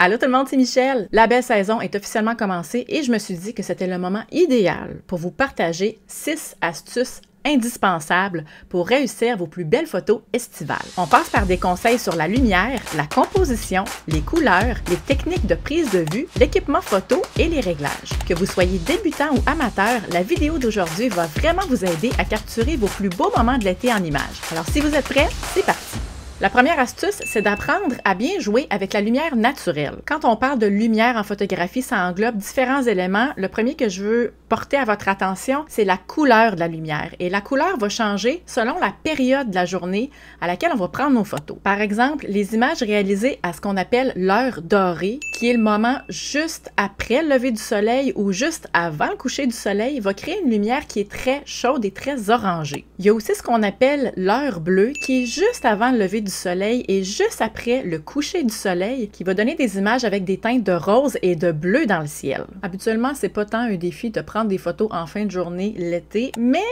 Allô tout le monde, c'est Michel! La belle saison est officiellement commencée et je me suis dit que c'était le moment idéal pour vous partager 6 astuces indispensables pour réussir vos plus belles photos estivales. On passe par des conseils sur la lumière, la composition, les couleurs, les techniques de prise de vue, l'équipement photo et les réglages. Que vous soyez débutant ou amateur, la vidéo d'aujourd'hui va vraiment vous aider à capturer vos plus beaux moments de l'été en images. Alors si vous êtes prêts, c'est parti! La première astuce, c'est d'apprendre à bien jouer avec la lumière naturelle. Quand on parle de lumière en photographie, ça englobe différents éléments. Le premier que je veux porter à votre attention, c'est la couleur de la lumière. Et la couleur va changer selon la période de la journée à laquelle on va prendre nos photos. Par exemple, les images réalisées à ce qu'on appelle l'heure dorée, qui est le moment juste après le lever du soleil ou juste avant le coucher du soleil, va créer une lumière qui est très chaude et très orangée. Il y a aussi ce qu'on appelle l'heure bleue, qui est juste avant le lever du soleil et juste après le coucher du soleil, qui va donner des images avec des teintes de rose et de bleu dans le ciel. Habituellement, c'est pas tant un défi de prendre des photos en fin de journée l'été, mais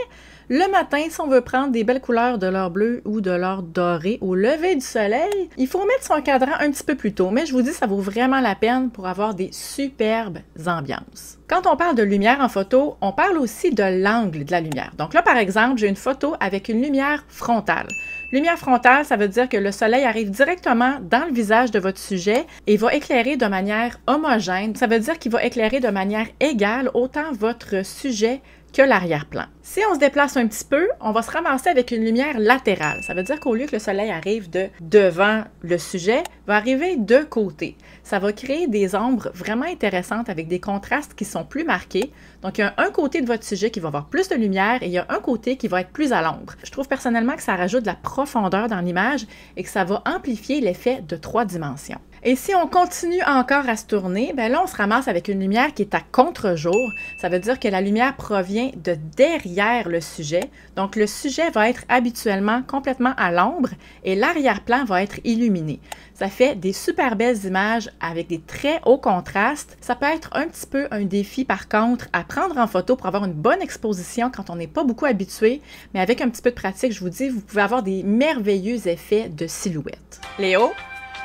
le matin, si on veut prendre des belles couleurs de l'heure bleue ou de l'heure dorée au lever du soleil, il faut mettre son cadran un petit peu plus tôt, mais je vous dis, ça vaut vraiment la peine pour avoir des superbes ambiances. Quand on parle de lumière en photo, on parle aussi de l'angle de la lumière. Donc là, par exemple, j'ai une photo avec une lumière frontale. Lumière frontale, ça veut dire que le soleil arrive directement dans le visage de votre sujet et va éclairer de manière homogène. Ça veut dire qu'il va éclairer de manière égale autant votre sujet que l'arrière-plan. Si on se déplace un petit peu, on va se ramasser avec une lumière latérale. Ça veut dire qu'au lieu que le soleil arrive de devant le sujet, il va arriver de côté. Ça va créer des ombres vraiment intéressantes avec des contrastes qui sont plus marqués. Donc, il y a un côté de votre sujet qui va avoir plus de lumière et il y a un côté qui va être plus à l'ombre. Je trouve personnellement que ça rajoute de la profondeur dans l'image et que ça va amplifier l'effet de 3 dimensions. Et si on continue encore à se tourner, ben là, on se ramasse avec une lumière qui est à contre-jour. Ça veut dire que la lumière provient de derrière le sujet. Donc, le sujet va être habituellement complètement à l'ombre et l'arrière-plan va être illuminé. Ça fait des super belles images avec des très hauts contrastes. Ça peut être un petit peu un défi, par contre, à prendre en photo pour avoir une bonne exposition quand on n'est pas beaucoup habitué. Mais avec un petit peu de pratique, je vous dis, vous pouvez avoir des merveilleux effets de silhouette. Léo,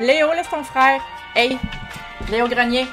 laisse ton frère. Hey, Léo Grenier.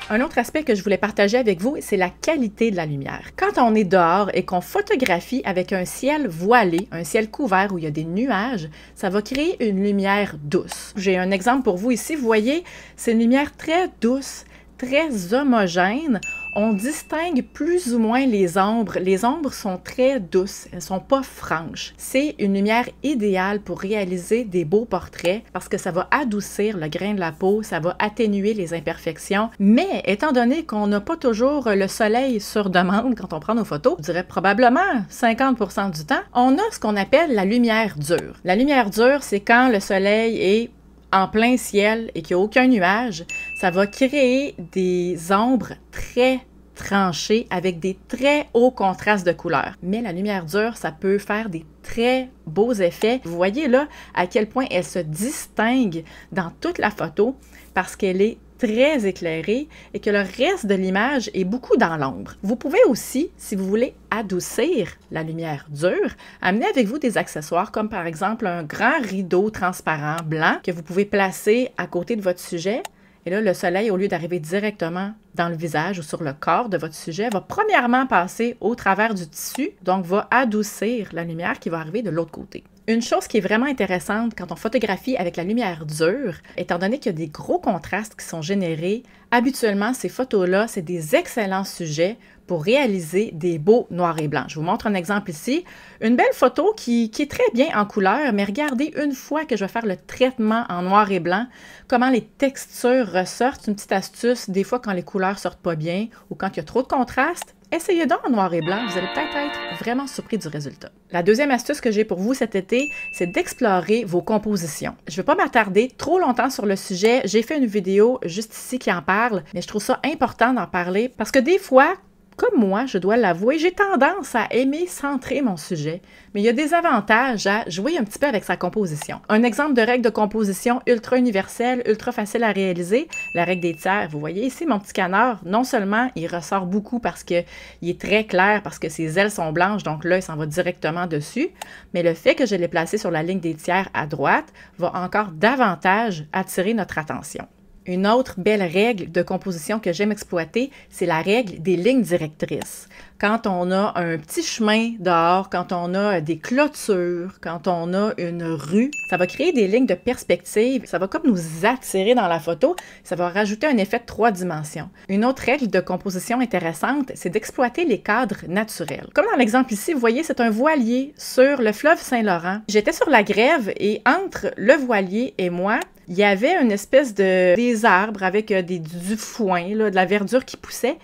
Un autre aspect que je voulais partager avec vous, c'est la qualité de la lumière. Quand on est dehors et qu'on photographie avec un ciel voilé, un ciel couvert où il y a des nuages, ça va créer une lumière douce. J'ai un exemple pour vous ici. Vous voyez, c'est une lumière très douce, très homogène. On distingue plus ou moins les ombres. Les ombres sont très douces, elles ne sont pas franches. C'est une lumière idéale pour réaliser des beaux portraits parce que ça va adoucir le grain de la peau, ça va atténuer les imperfections. Mais étant donné qu'on n'a pas toujours le soleil sur demande quand on prend nos photos, je dirais probablement 50% du temps, on a ce qu'on appelle la lumière dure. La lumière dure, c'est quand le soleil est en plein ciel et qu'il n'y a aucun nuage, ça va créer des ombres très tranchées avec des très hauts contrastes de couleurs. Mais la lumière dure, ça peut faire des très beaux effets. Vous voyez là à quel point elle se distingue dans toute la photo parce qu'elle est très éclairée et que le reste de l'image est beaucoup dans l'ombre. Vous pouvez aussi, si vous voulez adoucir la lumière dure, amener avec vous des accessoires comme par exemple un grand rideau transparent blanc que vous pouvez placer à côté de votre sujet. Et là, le soleil, au lieu d'arriver directement dans le visage ou sur le corps de votre sujet, va premièrement passer au travers du tissu, donc va adoucir la lumière qui va arriver de l'autre côté. Une chose qui est vraiment intéressante quand on photographie avec la lumière dure, étant donné qu'il y a des gros contrastes qui sont générés, habituellement, ces photos-là, c'est des excellents sujets pour réaliser des beaux noirs et blancs. Je vous montre un exemple ici. Une belle photo qui est très bien en couleur, mais regardez une fois que je vais faire le traitement en noir et blanc, comment les textures ressortent. Une petite astuce, des fois quand les couleurs sortent pas bien ou quand il y a trop de contraste, essayez donc en noir et blanc, vous allez peut-être être vraiment surpris du résultat. La deuxième astuce que j'ai pour vous cet été, c'est d'explorer vos compositions. Je ne vais pas m'attarder trop longtemps sur le sujet, j'ai fait une vidéo juste ici qui en parle, mais je trouve ça important d'en parler parce que des fois, comme moi, je dois l'avouer, j'ai tendance à aimer centrer mon sujet, mais il y a des avantages à jouer un petit peu avec sa composition. Un exemple de règle de composition ultra universelle, ultra facile à réaliser, la règle des tiers. Vous voyez ici mon petit canard, non seulement il ressort beaucoup parce qu'il est très clair, parce que ses ailes sont blanches, donc là, il s'en va directement dessus, mais le fait que je l'ai placé sur la ligne des tiers à droite va encore davantage attirer notre attention. Une autre belle règle de composition que j'aime exploiter, c'est la règle des lignes directrices. Quand on a un petit chemin dehors, quand on a des clôtures, quand on a une rue, ça va créer des lignes de perspective, ça va comme nous attirer dans la photo, ça va rajouter un effet de 3 dimensions. Une autre règle de composition intéressante, c'est d'exploiter les cadres naturels. Comme dans l'exemple ici, vous voyez, c'est un voilier sur le fleuve Saint-Laurent. J'étais sur la grève et entre le voilier et moi, il y avait une espèce des arbres avec du foin, là, de la verdure qui poussait.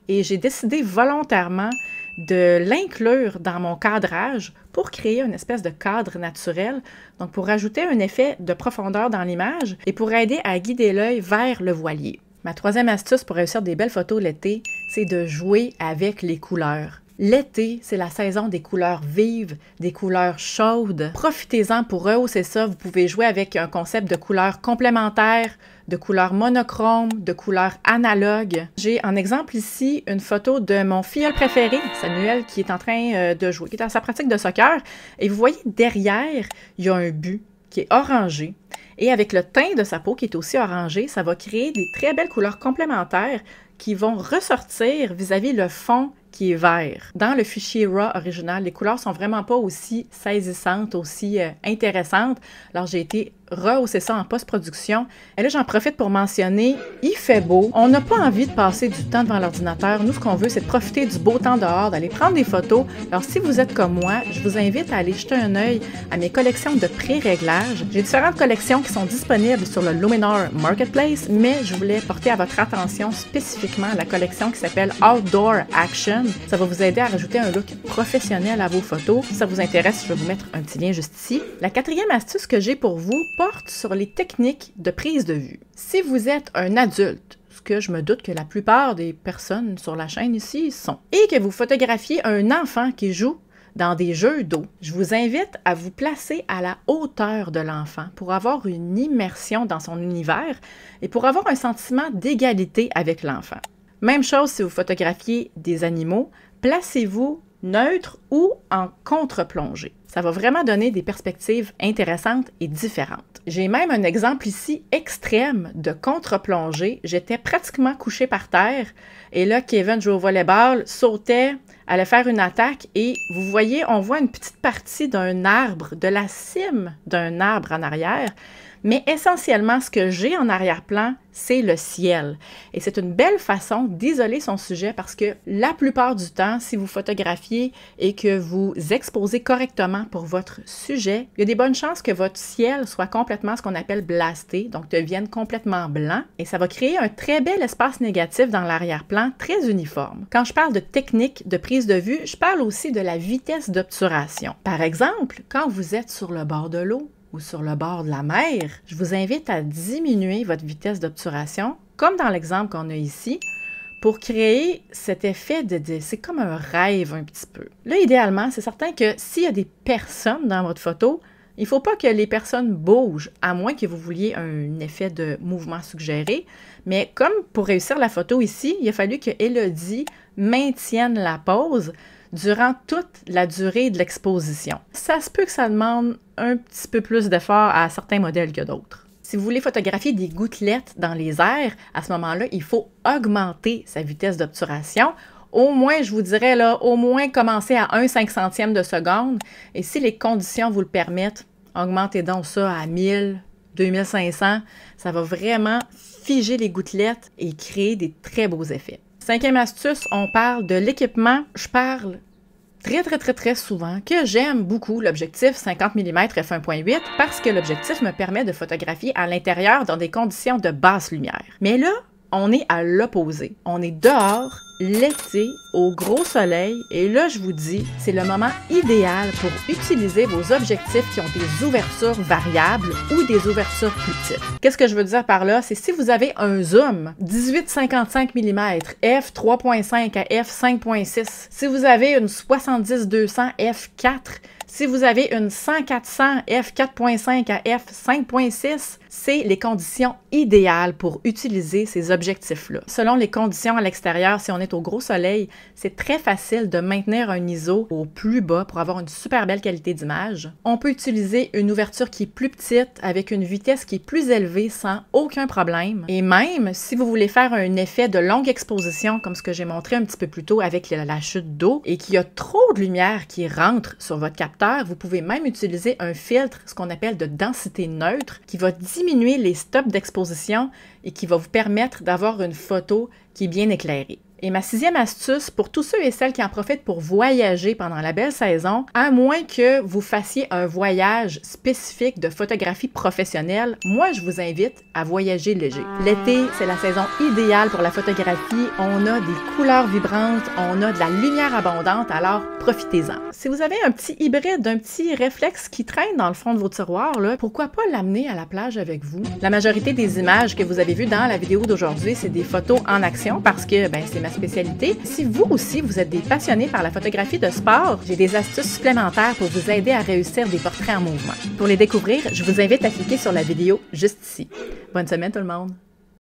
Et j'ai décidé volontairement de l'inclure dans mon cadrage pour créer une espèce de cadre naturel, donc pour ajouter un effet de profondeur dans l'image et pour aider à guider l'œil vers le voilier. Ma troisième astuce pour réussir des belles photos l'été, c'est de jouer avec les couleurs. L'été, c'est la saison des couleurs vives, des couleurs chaudes. Profitez-en pour rehausser ça. Vous pouvez jouer avec un concept de couleurs complémentaires, de couleurs monochromes, de couleurs analogues. J'ai en exemple ici une photo de mon filleul préféré, Samuel, qui est en train de jouer, qui est dans sa pratique de soccer. Et vous voyez derrière, il y a un but qui est orangé. Et avec le teint de sa peau qui est aussi orangé, ça va créer des très belles couleurs complémentaires qui vont ressortir vis-à-vis le fond qui est vert. Dans le fichier RAW original, les couleurs sont vraiment pas aussi saisissantes, aussi intéressantes. Alors, j'ai été rehausser ça en post-production. Et là, j'en profite pour mentionner, il fait beau. On n'a pas envie de passer du temps devant l'ordinateur. Nous, ce qu'on veut, c'est de profiter du beau temps dehors, d'aller prendre des photos. Alors, si vous êtes comme moi, je vous invite à aller jeter un œil à mes collections de pré-réglage. J'ai différentes collections qui sont disponibles sur le Luminar Marketplace, mais je voulais porter à votre attention spécifiquement la collection qui s'appelle Outdoor Action. Ça va vous aider à rajouter un look professionnel à vos photos. Si ça vous intéresse, je vais vous mettre un petit lien juste ici. La quatrième astuce que j'ai pour vous porte sur les techniques de prise de vue. Si vous êtes un adulte, ce que je me doute que la plupart des personnes sur la chaîne ici sont, et que vous photographiez un enfant qui joue dans des jeux d'eau, je vous invite à vous placer à la hauteur de l'enfant pour avoir une immersion dans son univers et pour avoir un sentiment d'égalité avec l'enfant. Même chose si vous photographiez des animaux, placez-vous neutre ou en contre-plongée. Ça va vraiment donner des perspectives intéressantes et différentes. J'ai même un exemple ici extrême de contre-plongée. J'étais pratiquement couchée par terre et là, Kevin joue au volleyball, sautait, allait faire une attaque et vous voyez, on voit une petite partie d'un arbre, de la cime d'un arbre en arrière. Mais essentiellement, ce que j'ai en arrière-plan, c'est le ciel. Et c'est une belle façon d'isoler son sujet parce que la plupart du temps, si vous photographiez et que vous exposez correctement pour votre sujet, il y a des bonnes chances que votre ciel soit complètement ce qu'on appelle blasté, donc devienne complètement blanc. Et ça va créer un très bel espace négatif dans l'arrière-plan, très uniforme. Quand je parle de technique de prise de vue, je parle aussi de la vitesse d'obturation. Par exemple, quand vous êtes sur le bord de l'eau, ou sur le bord de la mer, je vous invite à diminuer votre vitesse d'obturation, comme dans l'exemple qu'on a ici, pour créer cet effet c'est comme un rêve un petit peu. Là, idéalement, c'est certain que s'il y a des personnes dans votre photo, il ne faut pas que les personnes bougent, à moins que vous vouliez un effet de mouvement suggéré. Mais comme pour réussir la photo ici, il a fallu que Élodie maintienne la pose durant toute la durée de l'exposition. Ça se peut que ça demande un petit peu plus d'effort à certains modèles que d'autres. Si vous voulez photographier des gouttelettes dans les airs, à ce moment-là, il faut augmenter sa vitesse d'obturation. Au moins, je vous dirais, là, au moins commencer à 1/500e de seconde. Et si les conditions vous le permettent, augmentez donc ça à 1000, 2500. Ça va vraiment figer les gouttelettes et créer des très beaux effets. Cinquième astuce, on parle de l'équipement. Je parle très souvent que j'aime beaucoup l'objectif 50 mm f1.8 parce que l'objectif me permet de photographier à l'intérieur dans des conditions de basse lumière. Mais là, on est à l'opposé. On est dehors, l'été, au gros soleil, et là, je vous dis, c'est le moment idéal pour utiliser vos objectifs qui ont des ouvertures variables ou des ouvertures plus petites. Qu'est-ce que je veux dire par là? C'est si vous avez un zoom 18-55 mm, f3.5 à f5.6, si vous avez une 70-200 f4, Si vous avez une 100-400 f4.5 à f5.6, c'est les conditions idéales pour utiliser ces objectifs-là. Selon les conditions à l'extérieur, si on est au gros soleil, c'est très facile de maintenir un ISO au plus bas pour avoir une super belle qualité d'image. On peut utiliser une ouverture qui est plus petite avec une vitesse qui est plus élevée sans aucun problème. Et même si vous voulez faire un effet de longue exposition, comme ce que j'ai montré un petit peu plus tôt avec la chute d'eau, et qu'il y a trop de lumière qui rentre sur votre capteur, vous pouvez même utiliser un filtre, ce qu'on appelle de densité neutre, qui va diminuer les stops d'exposition et qui va vous permettre d'avoir une photo qui est bien éclairée. Et ma 6e astuce, pour tous ceux et celles qui en profitent pour voyager pendant la belle saison, à moins que vous fassiez un voyage spécifique de photographie professionnelle, moi je vous invite à voyager léger. L'été, c'est la saison idéale pour la photographie. On a des couleurs vibrantes, on a de la lumière abondante, alors profitez-en. Si vous avez un petit hybride, un petit réflexe qui traîne dans le fond de vos tiroirs, là, pourquoi pas l'amener à la plage avec vous? La majorité des images que vous avez vues dans la vidéo d'aujourd'hui, c'est des photos en action parce que c'est ma spécialité. Si vous aussi, vous êtes des passionnés par la photographie de sport, j'ai des astuces supplémentaires pour vous aider à réussir des portraits en mouvement. Pour les découvrir, je vous invite à cliquer sur la vidéo juste ici. Bonne semaine tout le monde!